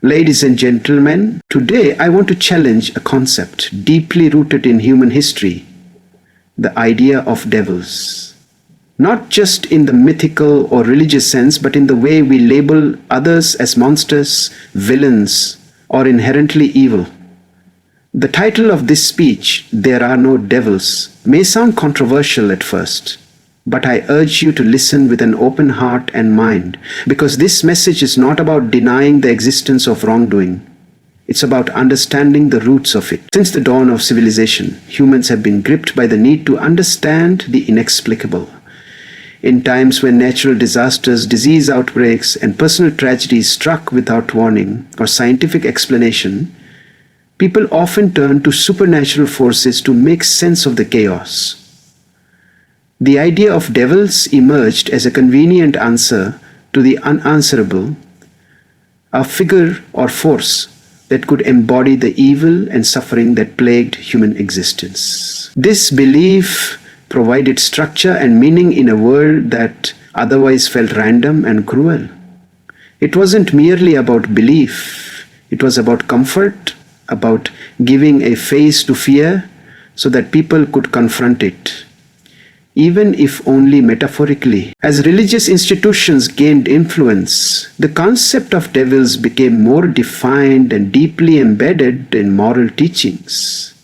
Ladies and gentlemen, today I want to challenge a concept deeply rooted in human history, the idea of devils. Not just in the mythical or religious sense, but in the way we label others as monsters, villains, or inherently evil. The title of this speech, There Are No Devils, may sound controversial at first, but I urge you to listen with an open heart and mind, because this message is not about denying the existence of wrongdoing. It's about understanding the roots of it. Since the dawn of civilization, humans have been gripped by the need to understand the inexplicable. In times when natural disasters, disease outbreaks, and personal tragedies struck without warning or scientific explanation, people often turn to supernatural forces to make sense of the chaos. The idea of devils emerged as a convenient answer to the unanswerable, a figure or force that could embody the evil and suffering that plagued human existence. This belief provided structure and meaning in a world that otherwise felt random and cruel. It wasn't merely about belief, it was about comfort, about giving a face to fear so that people could confront it, even if only metaphorically. As religious institutions gained influence, the concept of devils became more defined and deeply embedded in moral teachings.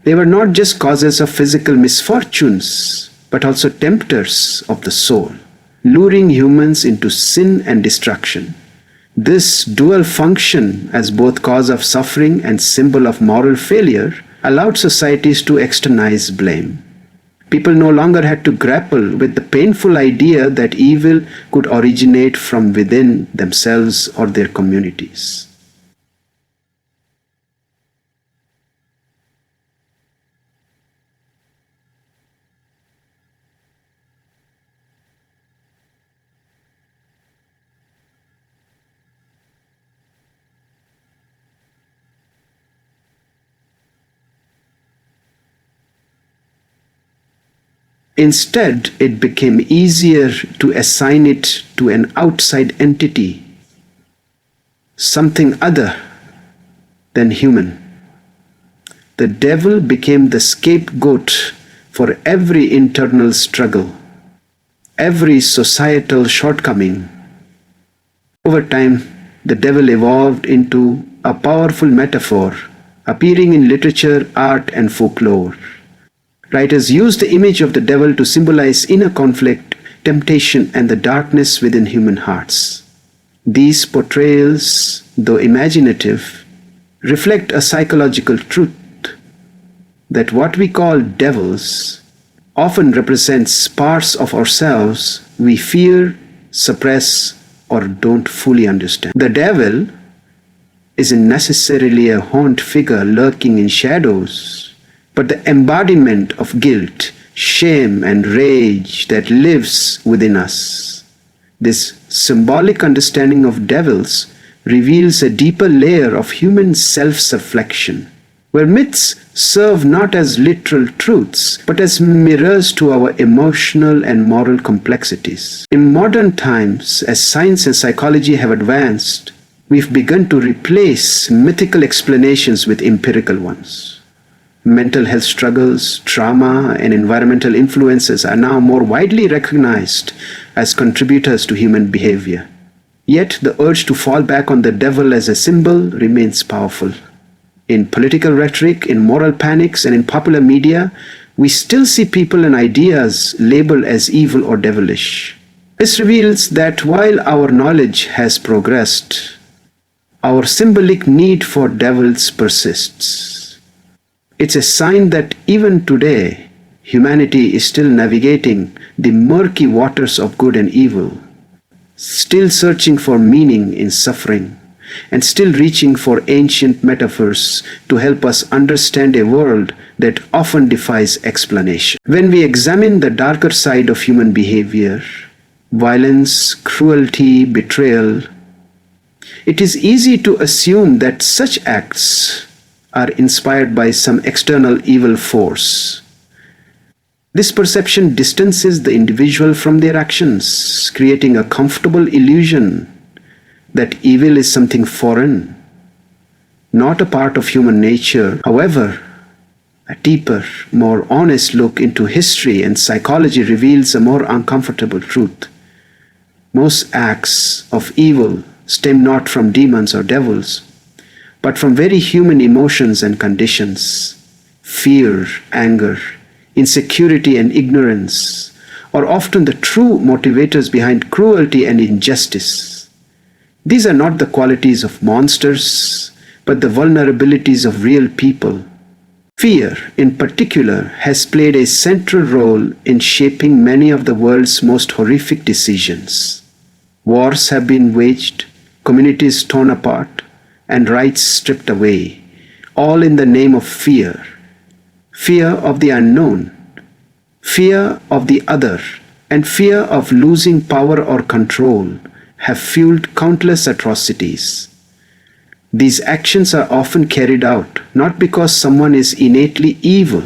They were not just causes of physical misfortunes, but also tempters of the soul, luring humans into sin and destruction. This dual function as both cause of suffering and symbol of moral failure allowed societies to externalize blame. People no longer had to grapple with the painful idea that evil could originate from within themselves or their communities. Instead, it became easier to assign it to an outside entity, something other than human. The devil became the scapegoat for every internal struggle, every societal shortcoming. Over time, the devil evolved into a powerful metaphor, appearing in literature, art, and folklore. Writers used the image of the devil to symbolize inner conflict, temptation, and the darkness within human hearts. These portrayals, though imaginative, reflect a psychological truth that what we call devils often represents parts of ourselves we fear, suppress, or don't fully understand. The devil isn't necessarily a haunted figure lurking in shadows, but the embodiment of guilt, shame, and rage that lives within us. This symbolic understanding of devils reveals a deeper layer of human self-reflection, where myths serve not as literal truths, but as mirrors to our emotional and moral complexities. In modern times, as science and psychology have advanced, we've begun to replace mythical explanations with empirical ones. Mental health struggles, trauma, and environmental influences are now more widely recognized as contributors to human behavior. Yet the urge to fall back on the devil as a symbol remains powerful. In political rhetoric, in moral panics, and in popular media, we still see people and ideas labeled as evil or devilish. This reveals that while our knowledge has progressed, our symbolic need for devils persists. It's a sign that even today, humanity is still navigating the murky waters of good and evil, still searching for meaning in suffering, and still reaching for ancient metaphors to help us understand a world that often defies explanation. When we examine the darker side of human behavior, violence, cruelty, betrayal, it is easy to assume that such acts are inspired by some external evil force. This perception distances the individual from their actions, creating a comfortable illusion that evil is something foreign, not a part of human nature. However, a deeper, more honest look into history and psychology reveals a more uncomfortable truth. Most acts of evil stem not from demons or devils, but from very human emotions and conditions. Fear, anger, insecurity, and ignorance are often the true motivators behind cruelty and injustice. These are not the qualities of monsters, but the vulnerabilities of real people. Fear, in particular, has played a central role in shaping many of the world's most horrific decisions. Wars have been waged, communities torn apart, and rights stripped away, all in the name of fear. Fear of the unknown, fear of the other, and fear of losing power or control have fueled countless atrocities. These actions are often carried out not because someone is innately evil,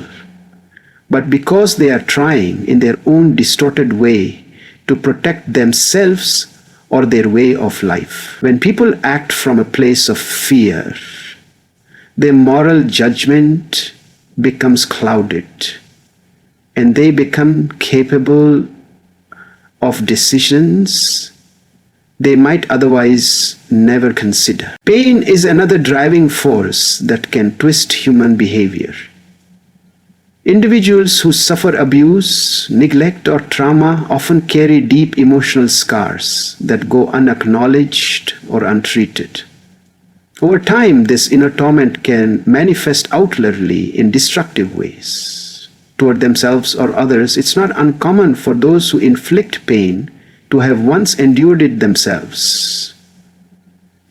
but because they are trying in their own distorted way to protect themselves or their way of life. When people act from a place of fear, their moral judgment becomes clouded, and they become capable of decisions they might otherwise never consider. Pain is another driving force that can twist human behavior. Individuals who suffer abuse, neglect, or trauma often carry deep emotional scars that go unacknowledged or untreated. Over time, this inner torment can manifest outwardly in destructive ways. Toward themselves or others, it's not uncommon for those who inflict pain to have once endured it themselves.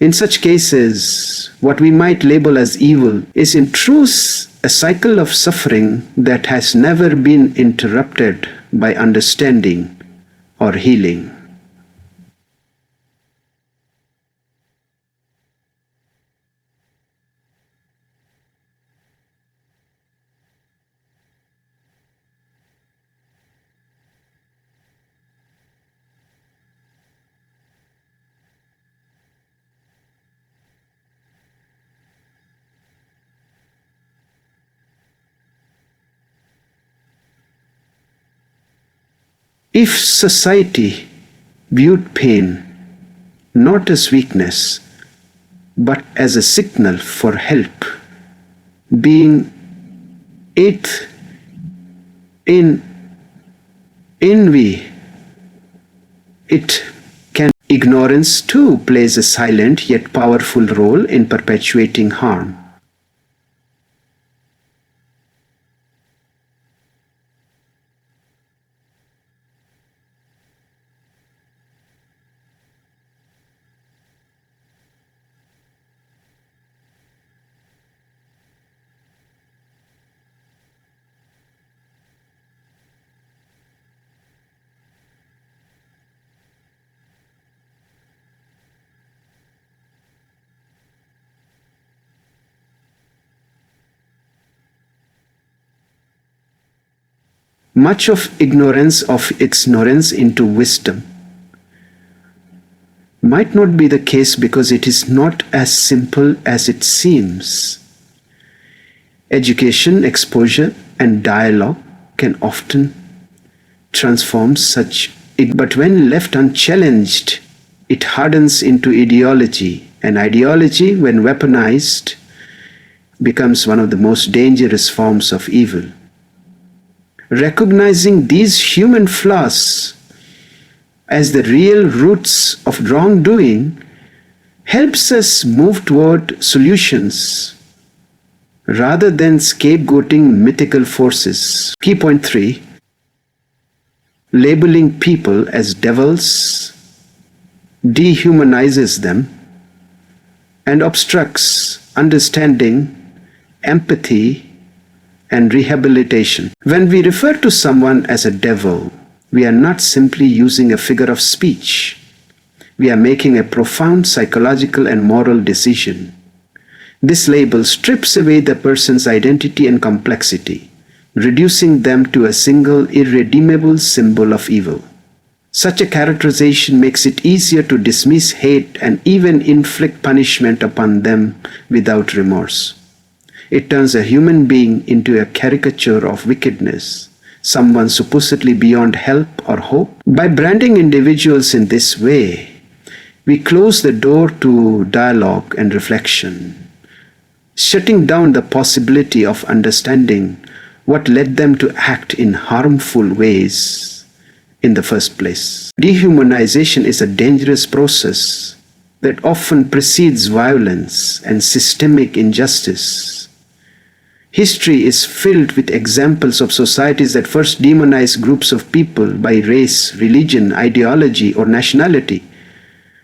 In such cases, what we might label as evil is in truth a cycle of suffering that has never been interrupted by understanding or healing. If society viewed pain not as weakness, but as a signal for help, being it in envy, it can. Ignorance too plays a silent yet powerful role in perpetuating harm. Much of ignorance into wisdom might not be the case because it is not as simple as it seems. Education, exposure, and dialogue can often transform such, but when left unchallenged, it hardens into ideology, and ideology, when weaponized, becomes one of the most dangerous forms of evil. Recognizing these human flaws as the real roots of wrongdoing helps us move toward solutions rather than scapegoating mythical forces. Key point 3. Labeling people as devils dehumanizes them and obstructs understanding, empathy, and rehabilitation. When we refer to someone as a devil, we are not simply using a figure of speech. We are making a profound psychological and moral decision. This label strips away the person's identity and complexity, reducing them to a single irredeemable symbol of evil. Such a characterization makes it easier to dismiss hate and even inflict punishment upon them without remorse. It turns a human being into a caricature of wickedness, someone supposedly beyond help or hope. By branding individuals in this way, we close the door to dialogue and reflection, shutting down the possibility of understanding what led them to act in harmful ways in the first place. Dehumanization is a dangerous process that often precedes violence and systemic injustice. History is filled with examples of societies that first demonize groups of people by race, religion, ideology, or nationality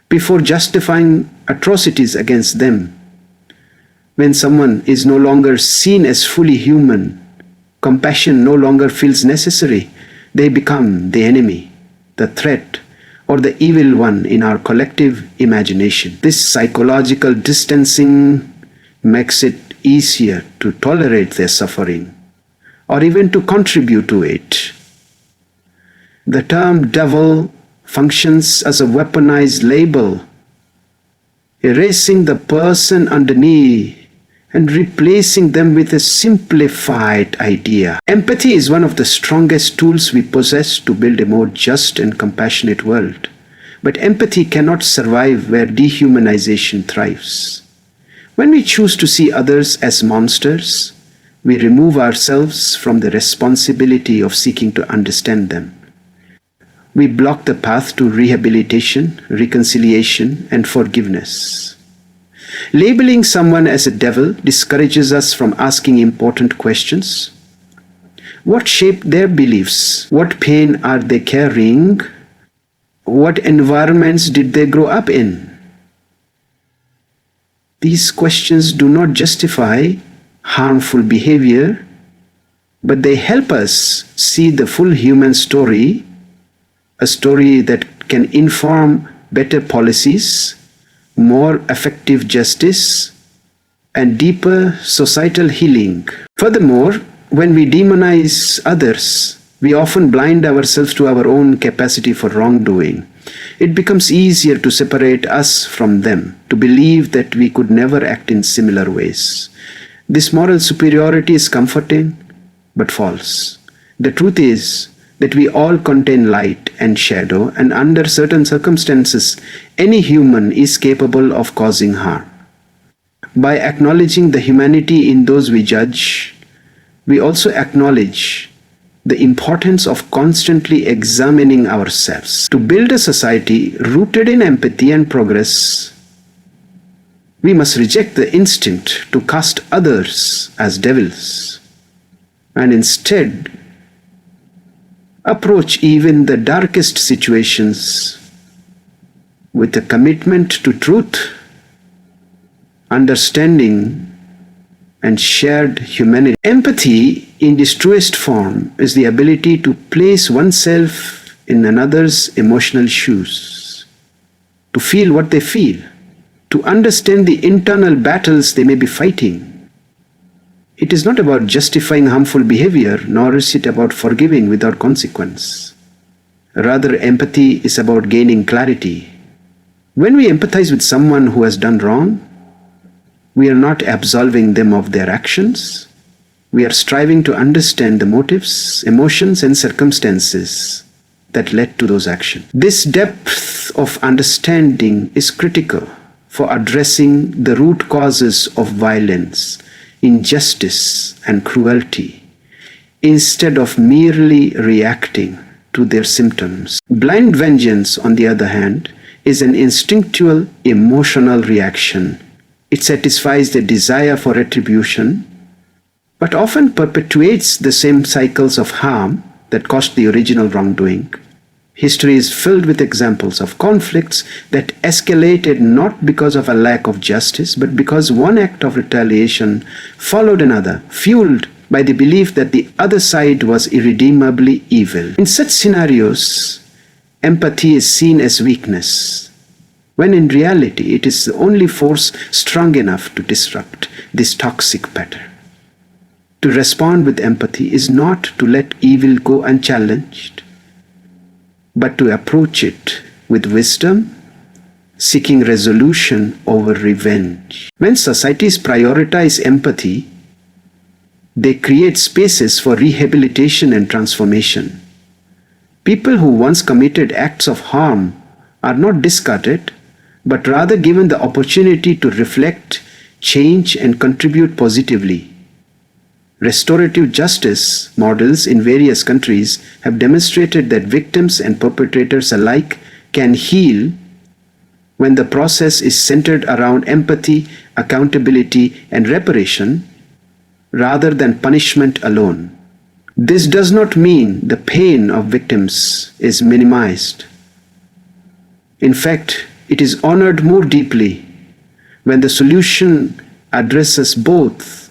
before justifying atrocities against them. When someone is no longer seen as fully human, compassion no longer feels necessary. They become the enemy, the threat, or the evil one in our collective imagination. This psychological distancing makes it easier to tolerate their suffering, or even to contribute to it. The term devil functions as a weaponized label, erasing the person underneath and replacing them with a simplified idea. Empathy is one of the strongest tools we possess to build a more just and compassionate world. But empathy cannot survive where dehumanization thrives. When we choose to see others as monsters, we remove ourselves from the responsibility of seeking to understand them. We block the path to rehabilitation, reconciliation, and forgiveness. Labeling someone as a devil discourages us from asking important questions. What shaped their beliefs? What pain are they carrying? What environments did they grow up in? These questions do not justify harmful behavior, but they help us see the full human story, a story that can inform better policies, more effective justice, and deeper societal healing. Furthermore, when we demonize others, we often blind ourselves to our own capacity for wrongdoing. It becomes easier to separate us from them, to believe that we could never act in similar ways. This moral superiority is comforting, but false. The truth is that we all contain light and shadow, and under certain circumstances, any human is capable of causing harm. By acknowledging the humanity in those we judge, we also acknowledge the importance of constantly examining ourselves. To build a society rooted in empathy and progress, we must reject the instinct to cast others as devils, and instead approach even the darkest situations with a commitment to truth, understanding, and shared humanity. Empathy, in its truest form, is the ability to place oneself in another's emotional shoes, to feel what they feel, to understand the internal battles they may be fighting. It is not about justifying harmful behavior, nor is it about forgiving without consequence. Rather, empathy is about gaining clarity. When we empathize with someone who has done wrong, we are not absolving them of their actions. We are striving to understand the motives, emotions, and circumstances that led to those actions. This depth of understanding is critical for addressing the root causes of violence, injustice, and cruelty, instead of merely reacting to their symptoms. Blind vengeance, on the other hand, is an instinctual emotional reaction. It satisfies the desire for retribution, but often perpetuates the same cycles of harm that caused the original wrongdoing. History is filled with examples of conflicts that escalated not because of a lack of justice, but because one act of retaliation followed another, fueled by the belief that the other side was irredeemably evil. In such scenarios, empathy is seen as weakness, when in reality it is the only force strong enough to disrupt this toxic pattern. To respond with empathy is not to let evil go unchallenged. but to approach it with wisdom, seeking resolution over revenge. When societies prioritize empathy, they create spaces for rehabilitation and transformation. People who once committed acts of harm are not discarded, but rather given the opportunity to reflect, change, and contribute positively. Restorative justice models in various countries have demonstrated that victims and perpetrators alike can heal when the process is centered around empathy, accountability, and reparation, rather than punishment alone. This does not mean the pain of victims is minimized. In fact, it is honored more deeply when the solution addresses both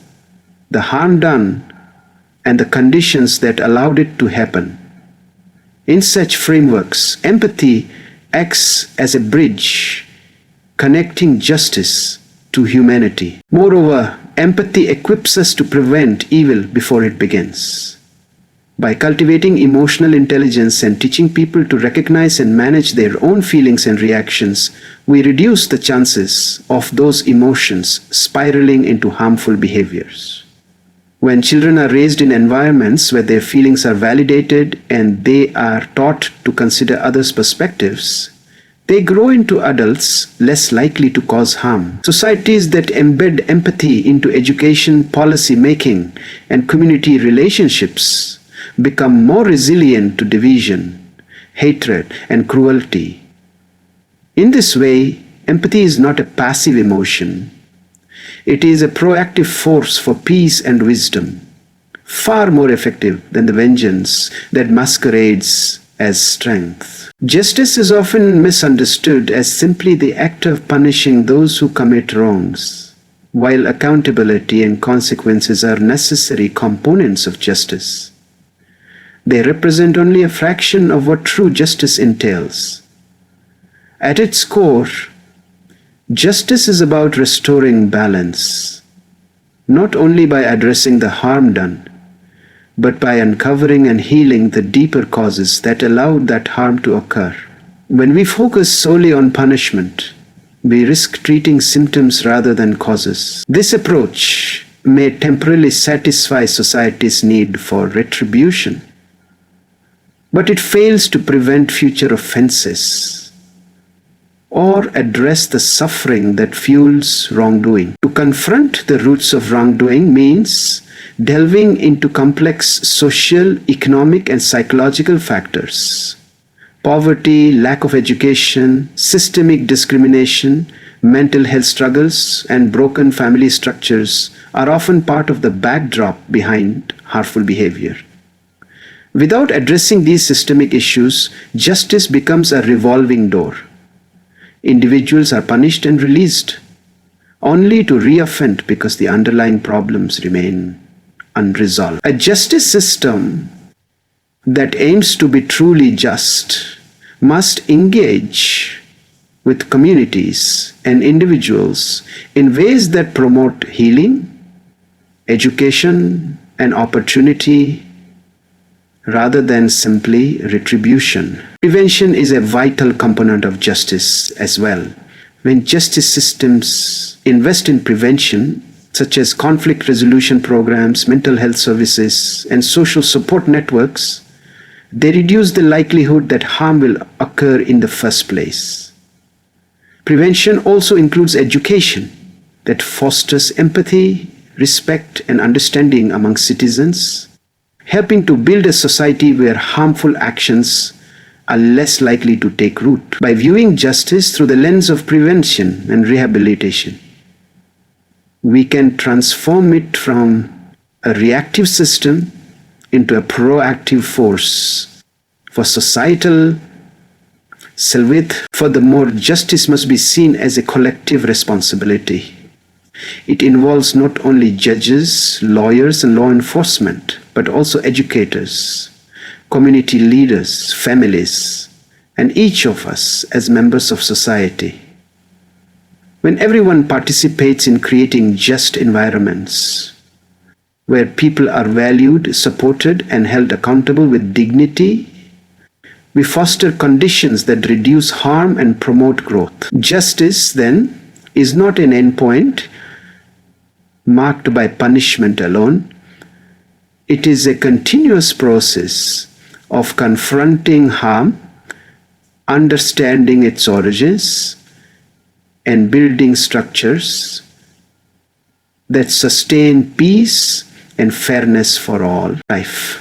the harm done and the conditions that allowed it to happen. In such frameworks, empathy acts as a bridge connecting justice to humanity. Moreover, empathy equips us to prevent evil before it begins. By cultivating emotional intelligence and teaching people to recognize and manage their own feelings and reactions, we reduce the chances of those emotions spiraling into harmful behaviors. When children are raised in environments where their feelings are validated and they are taught to consider others' perspectives, they grow into adults less likely to cause harm. Societies that embed empathy into education, policy making, and community relationships become more resilient to division, hatred, and cruelty. In this way, empathy is not a passive emotion. It is a proactive force for peace and wisdom, far more effective than the vengeance that masquerades as strength. Justice is often misunderstood as simply the act of punishing those who commit wrongs, while accountability and consequences are necessary components of justice. They represent only a fraction of what true justice entails. At its core, justice is about restoring balance, not only by addressing the harm done, but by uncovering and healing the deeper causes that allowed that harm to occur. When we focus solely on punishment, we risk treating symptoms rather than causes. This approach may temporarily satisfy society's need for retribution, but it fails to prevent future offenses or address the suffering that fuels wrongdoing. To confront the roots of wrongdoing means delving into complex social, economic, and psychological factors. Poverty, lack of education, systemic discrimination, mental health struggles, and broken family structures are often part of the backdrop behind harmful behavior. Without addressing these systemic issues, justice becomes a revolving door. Individuals are punished and released, only to reoffend because the underlying problems remain unresolved. A justice system that aims to be truly just must engage with communities and individuals in ways that promote healing, education, and opportunity rather than simply retribution. Prevention is a vital component of justice as well. When justice systems invest in prevention, such as conflict resolution programs, mental health services, and social support networks, they reduce the likelihood that harm will occur in the first place. Prevention also includes education that fosters empathy, respect, and understanding among citizens, helping to build a society where harmful actions are less likely to take root. By viewing justice through the lens of prevention and rehabilitation, we can transform it from a reactive system into a proactive force for societal salvation. Furthermore, justice must be seen as a collective responsibility. It involves not only judges, lawyers, and law enforcement, but also educators, community leaders, families, and each of us as members of society. When everyone participates in creating just environments where people are valued, supported, and held accountable with dignity, We foster conditions that reduce harm and promote growth. Justice, then, is not an endpoint marked by punishment alone. It is a continuous process of confronting harm, understanding its origins, and building structures that sustain peace and fairness for all life.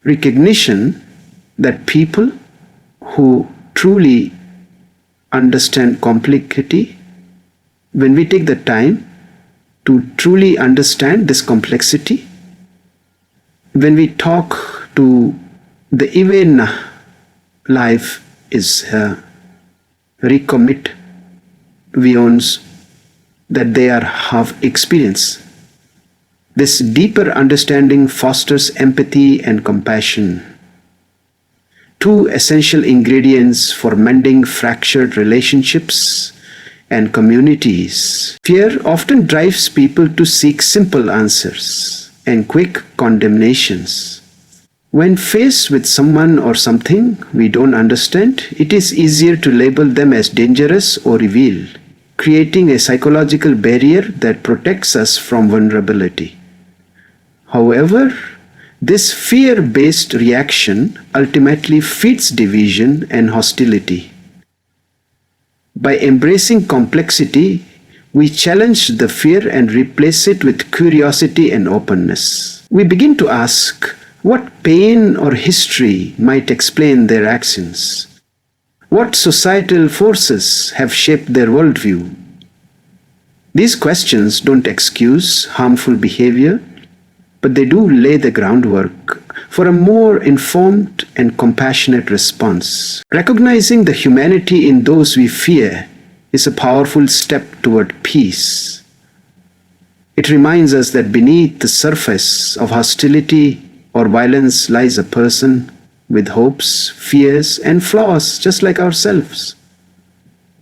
Recognition that people who truly understand complexity, when we take the time to truly understand this complexity, when we talk to the even life is recommit beyond that they are have experience. This deeper understanding fosters empathy and compassion, two essential ingredients for mending fractured relationships and communities. Fear often drives people to seek simple answers and quick condemnations. When faced with someone or something we don't understand, it is easier to label them as dangerous or evil, creating a psychological barrier that protects us from vulnerability. However, this fear-based reaction ultimately feeds division and hostility. By embracing complexity, we challenge the fear and replace it with curiosity and openness. We begin to ask, what pain or history might explain their actions? What societal forces have shaped their worldview? These questions don't excuse harmful behavior, but they do lay the groundwork for a more informed and compassionate response. Recognizing the humanity in those we fear is a powerful step toward peace. It reminds us that beneath the surface of hostility or violence lies a person with hopes, fears, and flaws just like ourselves.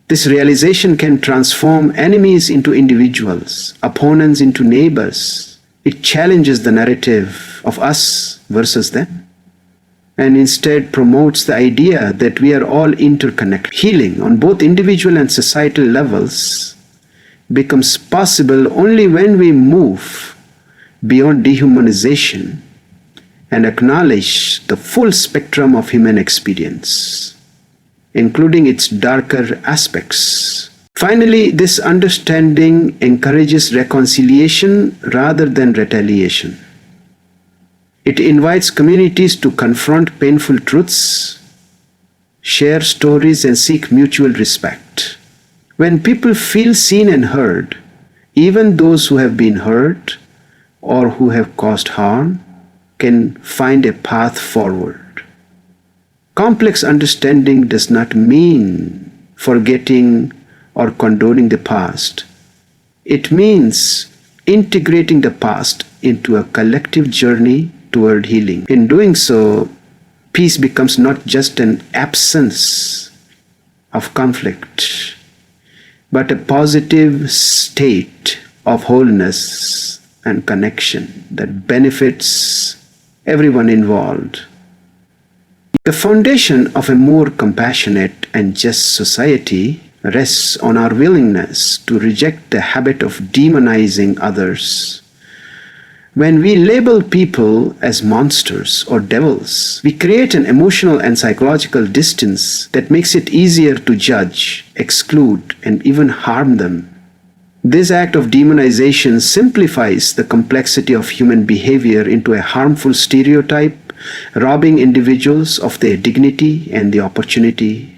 This realization can transform enemies into individuals, opponents into neighbors. It challenges the narrative of us versus them, and instead promotes the idea that we are all interconnected. Healing on both individual and societal levels becomes possible only when we move beyond dehumanization and acknowledge the full spectrum of human experience, including its darker aspects. Finally, this understanding encourages reconciliation rather than retaliation. It invites communities to confront painful truths, share stories, and seek mutual respect. When people feel seen and heard, even those who have been hurt or who have caused harm can find a path forward. Complex understanding does not mean forgetting or condoning the past. It means integrating the past into a collective journey toward healing. In doing so, peace becomes not just an absence of conflict, but a positive state of wholeness and connection that benefits everyone involved. The foundation of a more compassionate and just society rests on our willingness to reject the habit of demonizing others. When we label people as monsters or devils, we create an emotional and psychological distance that makes it easier to judge, exclude, and even harm them. This act of demonization simplifies the complexity of human behavior into a harmful stereotype, robbing individuals of their dignity and the opportunity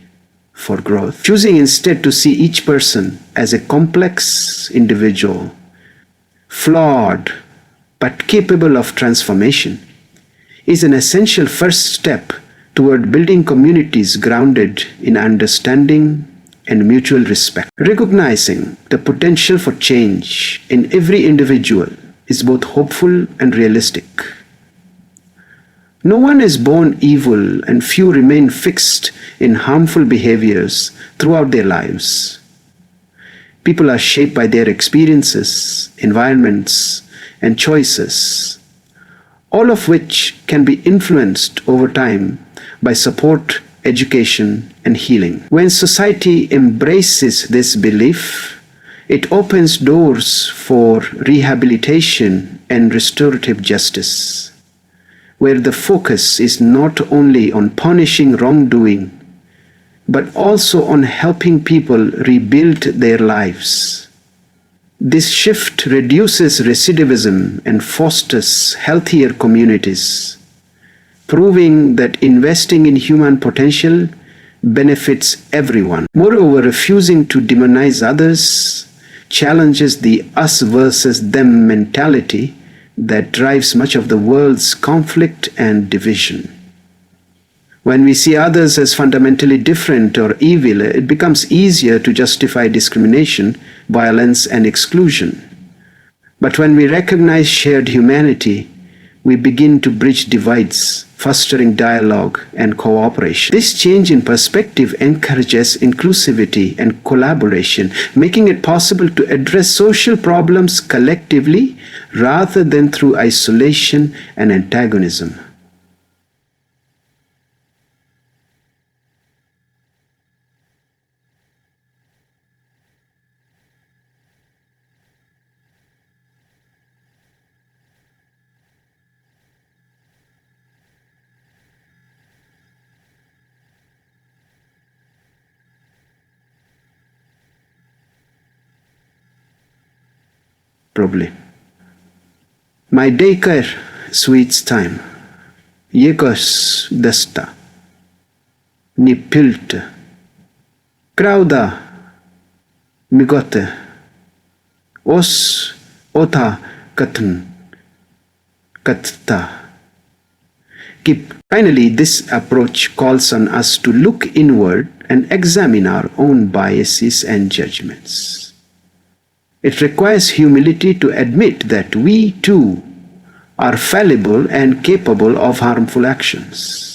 for growth. Choosing instead to see each person as a complex individual, flawed but capable of transformation, is an essential first step toward building communities grounded in understanding and mutual respect. Recognizing the potential for change in every individual is both hopeful and realistic. No one is born evil, and few remain fixed in harmful behaviors throughout their lives. People are shaped by their experiences, environments, and choices, all of which can be influenced over time by support, education, and healing. When society embraces this belief, it opens doors for rehabilitation and restorative justice, where the focus is not only on punishing wrongdoing, but also on helping people rebuild their lives. This shift reduces recidivism and fosters healthier communities, proving that investing in human potential benefits everyone. Moreover, refusing to demonize others challenges the us versus them mentality that drives much of the world's conflict and division. When we see others as fundamentally different or evil, it becomes easier to justify discrimination, violence, and exclusion. But when we recognize shared humanity, we begin to bridge divides, fostering dialogue and cooperation. This change in perspective encourages inclusivity and collaboration, making it possible to address social problems collectively rather than through isolation and antagonism. Probably. My daycare sweets time. Yekos dasta. Ni pilte. Krauda. Migote. Os ota katun. Katta. Finally, this approach calls on us to look inward and examine our own biases and judgments. It requires humility to admit that we too are fallible and capable of harmful actions.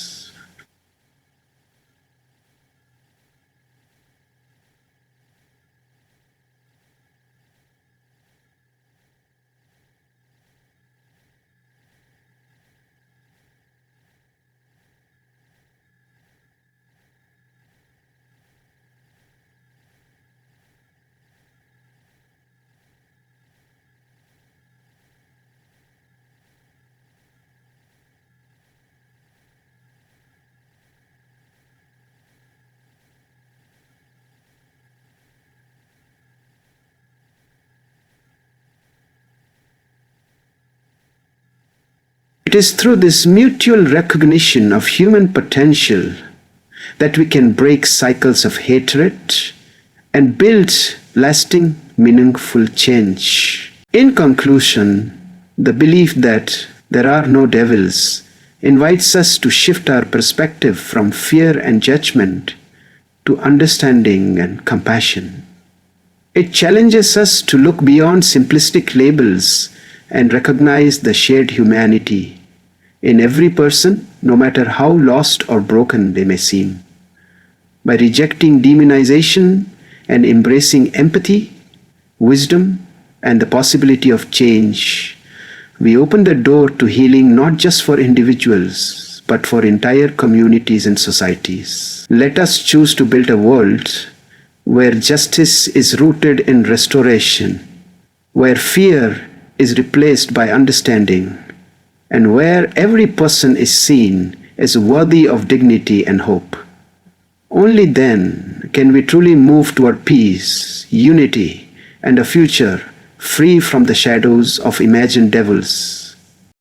It is through this mutual recognition of human potential that we can break cycles of hatred and build lasting, meaningful change. In conclusion, the belief that there are no devils invites us to shift our perspective from fear and judgment to understanding and compassion. It challenges us to look beyond simplistic labels and recognize the shared humanity in every person, no matter how lost or broken they may seem. By rejecting demonization and embracing empathy, wisdom, and the possibility of change, we open the door to healing not just for individuals, but for entire communities and societies. Let us choose to build a world where justice is rooted in restoration, where fear is replaced by understanding, and where every person is seen as worthy of dignity and hope. Only then can we truly move toward peace, unity, and a future free from the shadows of imagined devils.